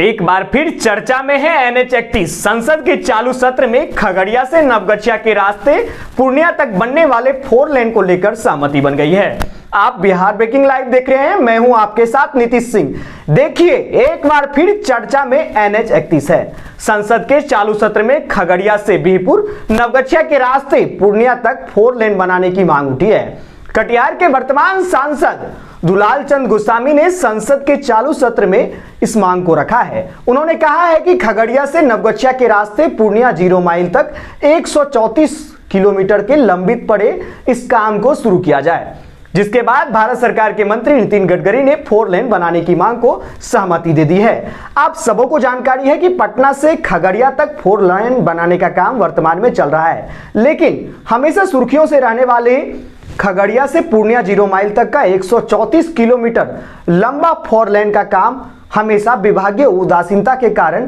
एक बार फिर चर्चा में है NH-31। संसद के चालू सत्र में खगड़िया से नवगछिया के रास्ते पूर्णिया तक बनने वाले 4 लेन को लेकर सहमति बन गई है। आप बिहार ब्रेकिंग लाइव देख रहे हैं, मैं हूं आपके साथ नीतीश सिंह। देखिए, एक बार फिर चर्चा में NH-31 है। संसद के चालू सत्र में खगड़िया से बिहपुर नवगछिया के रास्ते पूर्णिया तक 4 लेन बनाने की मांग उठी है। कटिहार के वर्तमान सांसद दुलाल चंद गोस्वामी ने संसद के चालू सत्र में इस मांग को रखा है। उन्होंने कहा है कि खगड़िया से नवगछिया के रास्ते पूर्णिया 0 माइल तक 134 किलोमीटर के लंबित पड़े इस काम को शुरू किया जाए, जिसके बाद भारत सरकार के मंत्री नितिन गडकरी ने 4 लेन बनाने की मांग को सहमति दे दी है। आप सबों को जानकारी है कि पटना से खगड़िया तक 4 लेन बनाने का काम वर्तमान में चल रहा है, लेकिन हमेशा सुर्खियों से रहने वाले खगड़िया से पूर्णिया 0 माइल तक का 134 किलोमीटर लंबा 4 लेन का काम हमेशा विभागीय उदासीनता के कारण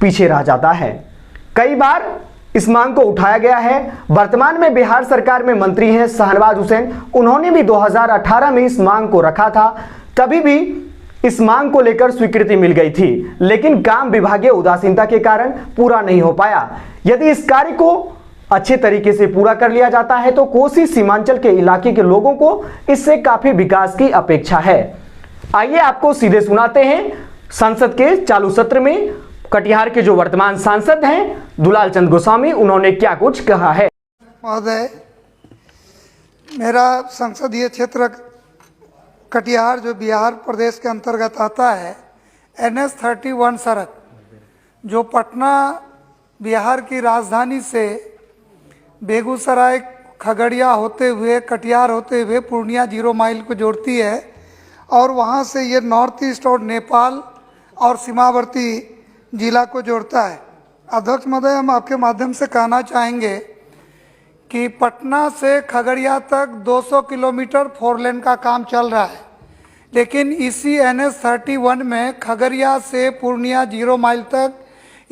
पीछे रह जाता है। कई बार इस मांग को उठाया गया है। वर्तमान में बिहार सरकार में मंत्री हैं शाहनवाज हुसैन, उन्होंने भी 2018 में इस मांग को रखा था। तभी भी इस मांग को लेकर स्वीकृति मिल गई थी, लेकिन काम विभागीय उदासीनता के कारण पूरा नहीं हो पाया। यदि इस कार्य को अच्छे तरीके से पूरा कर लिया जाता है तो कोसी सीमांचल के इलाके के लोगों को इससे काफी विकास की अपेक्षा है। आइए आपको सीधे सुनाते हैं संसद के चालू सत्र में कटिहार के जो वर्तमान सांसद हैं दुलाल चंद गोस्वामी, उन्होंने क्या कुछ कहा है। महोदय, मेरा संसदीय क्षेत्र कटिहार जो बिहार प्रदेश के अंतर्गत आता है, NH-31 सड़क जो पटना बिहार की राजधानी से बेगूसराय खगड़िया होते हुए कटिहार होते हुए पूर्णिया 0 माइल को जोड़ती है और वहाँ से ये नॉर्थ ईस्ट और नेपाल और सीमावर्ती जिला को जोड़ता है। अध्यक्ष महोदय, हम आपके माध्यम से कहना चाहेंगे कि पटना से खगड़िया तक 200 किलोमीटर 4 लेन का काम चल रहा है, लेकिन इसी NH-31 में खगड़िया से पूर्णिया 0 माइल तक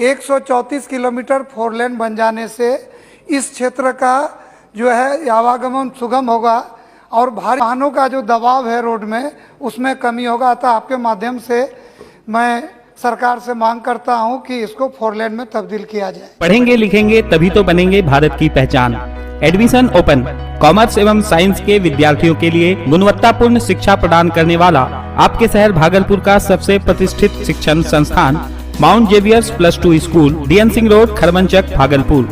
134 किलोमीटर 4 लेन बन जाने से इस क्षेत्र का जो है आवागमन सुगम होगा और भारी वाहनों का जो दबाव है रोड में उसमें कमी होगा। अतः आपके माध्यम से मैं सरकार से मांग करता हूं कि इसको 4 लेन में तब्दील किया जाए। पढ़ेंगे लिखेंगे तभी तो बनेंगे भारत की पहचान। Admission open. कॉमर्स एवं साइंस के विद्यार्थियों के लिए गुणवत्तापूर्ण शिक्षा प्रदान करने वाला आपके शहर भागलपुर का सबसे प्रतिष्ठित शिक्षण संस्थान mount Xavier's +2 school, DN Singh road, Kharmanchak, Bhagalpur.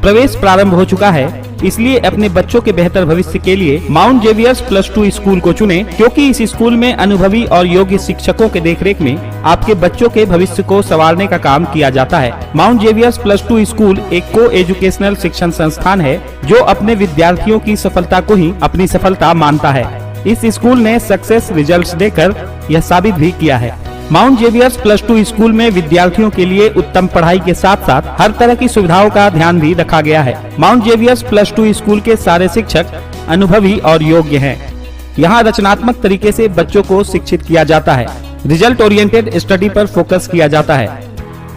प्रवेश प्रारंभ हो चुका है, इसलिए अपने बच्चों के बेहतर भविष्य के लिए माउंट जेवियर्स +2 स्कूल को चुनें, क्योंकि इस स्कूल में अनुभवी और योग्य शिक्षकों के देखरेख में आपके बच्चों के भविष्य को संवारने का काम किया जाता है। माउंट जेवियर्स +2 स्कूल एक को एजुकेशनल शिक्षण संस्थान है जो अपने विद्यार्थियों की सफलता को ही अपनी सफलता मानता है। इस स्कूल ने सक्सेस रिजल्ट्स देकर यह साबित भी किया है। माउंट जेवियर्स +2 स्कूल में विद्यार्थियों के लिए उत्तम पढ़ाई के साथ साथ हर तरह की सुविधाओं का ध्यान भी रखा गया है। माउंट जेवियर्स +2 स्कूल के सारे शिक्षक अनुभवी और योग्य हैं। यहाँ रचनात्मक तरीके से बच्चों को शिक्षित किया जाता है। रिजल्ट ओरिएंटेड स्टडी पर फोकस किया जाता है।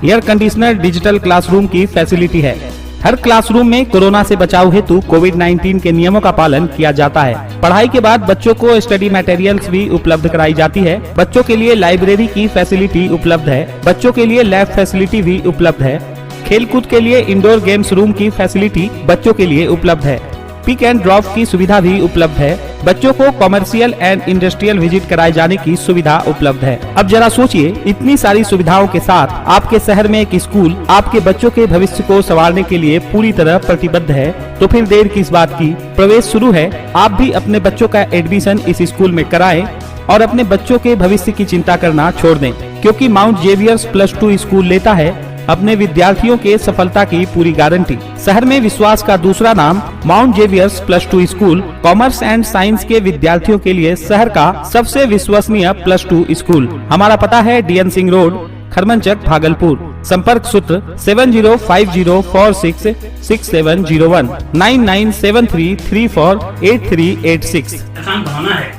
एयर कंडीशनर डिजिटल क्लासरूम की फैसिलिटी है। हर क्लासरूम में कोरोना से बचाव हेतु कोविड-19 के नियमों का पालन किया जाता है। पढ़ाई के बाद बच्चों को स्टडी मटेरियल्स भी उपलब्ध कराई जाती है। बच्चों के लिए लाइब्रेरी की फैसिलिटी उपलब्ध है। बच्चों के लिए लैब फैसिलिटी भी उपलब्ध है। खेलकूद के लिए इंडोर गेम्स रूम की फैसिलिटी बच्चों के लिए उपलब्ध है। पिक एंड ड्रॉप की सुविधा भी उपलब्ध है। बच्चों को कमर्शियल एंड इंडस्ट्रियल विजिट कराए जाने की सुविधा उपलब्ध है। अब जरा सोचिए, इतनी सारी सुविधाओं के साथ आपके शहर में एक स्कूल आपके बच्चों के भविष्य को संवारने के लिए पूरी तरह प्रतिबद्ध है, तो फिर देर किस बात की। प्रवेश शुरू है। आप भी अपने बच्चों का एडमिशन इस स्कूल में कराएं और अपने बच्चों के भविष्य की चिंता करना छोड़ दें, क्योंकि माउंट जेवियर्स +2 स्कूल लेता है अपने विद्यार्थियों के सफलता की पूरी गारंटी। शहर में विश्वास का दूसरा नाम mount Xavier's +2 school, commerce and science के विद्यार्थियों के लिए शहर का सबसे विश्वसनीय +2 स्कूल। हमारा पता है DN सिंह रोड, खरमनचक, भागलपुर। संपर्क सूत्र 7050466701 9973348386। पहचान बनाना है,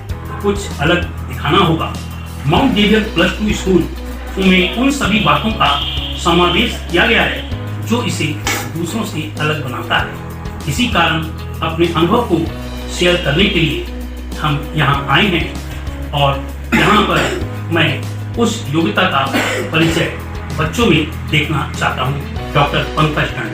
कुछ अलग दिखाना होगा। माउंट जेवियर +2 स्कूल में उन सभी बातों का समावेश किया गया है जो इसे दूसरों से अलग बनाता है। इसी कारण अपने अनुभव को शेयर करने के लिए हम यहाँ आए हैं और यहाँ पर मैं उस योग्यता का परिचय बच्चों में देखना चाहता हूँ। डॉक्टर पंकज टंडन।